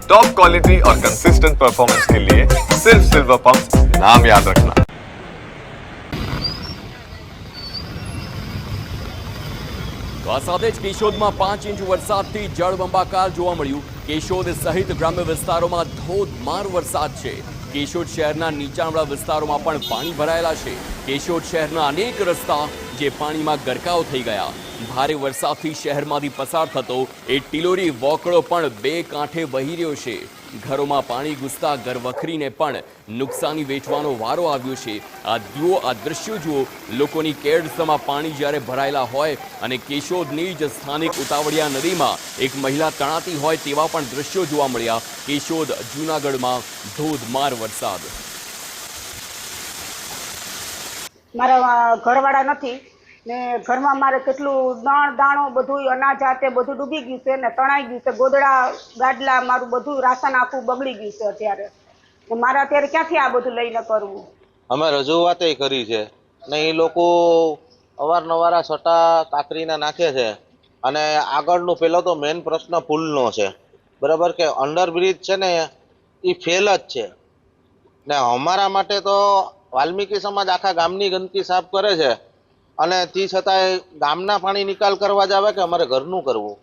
Top quality और consistent performance के लिए सिर्फ सिल्वर पंप नाम याद रखना। તો આ સાથે જ કેશોદમાં 5 ઇંચ વરસાદથી જળબંબાકાર જોવા મળ્યું। કેશોદ સહિત ગ્રામ્ય વિસ્તારોમાં ધોધમાર વરસાદ છે। કેશોદ શહેરના નીચાણવાળા વિસ્તારોમાં પણ પાણી ભરાયેલા છે। કેશોદ શહેરના અનેક રસ્તા જે પાણીમાં ગરકાવ થઈ ગયા। ભારે વરસાદથી શહેરમાંથી પસાર થતો એ ટિલોરી વોકળો પણ બે કાંઠે વહી રહ્યો છે। ઘરોમાં પાણી ઘૂસતા ઘરવખરીને પણ નુકસાની વેઠવાનો વારો આવ્યો છે। આ દ્રશ્યો જુઓ, લોકોની કેડસમાં પાણી જ્યારે ભરાયેલા હોય અને કેશોદની જ સ્થાનિક ઉતાવળિયા નદીમાં એક મહિલા તણાતી હોય તેવા પણ દ્રશ્યો જોવા મળ્યા। કેશોદ જૂનાગઢમાં ધોધમાર વરસાદ। મારા ઘરવાળા નથી ને ઘરમાં મારે કેટલું દાણો બધું અનાજ આતે બધું ડૂબી ગયું છે ને તણાઈ ગયું છે। ગોદડા ગાડલા મારું બધું રાશન આખું બગડી ગયું છે અત્યારે। મારે અત્યારે ક્યાંથી આ બધું લઈને કરવું? અમે રજૂઆત કરી છે ને એ લોકો અવારનવાર સટા કાકરીના નાખે છે અને આગળનું પેલો તો મેઇન પ્રશ્ન પુલનો છે, બરાબર કે અંડરબ્રિજ છે ને એ ફેલ જ છે ને અમારા માટે તો વાલ્મીકી સમાજ આખા ગામની ગંદકી સાફ કરે છે અને તે છતાંય ગામના પાણી નિકાલ કરવા જ આવે કે અમારે ઘરનું કરવું।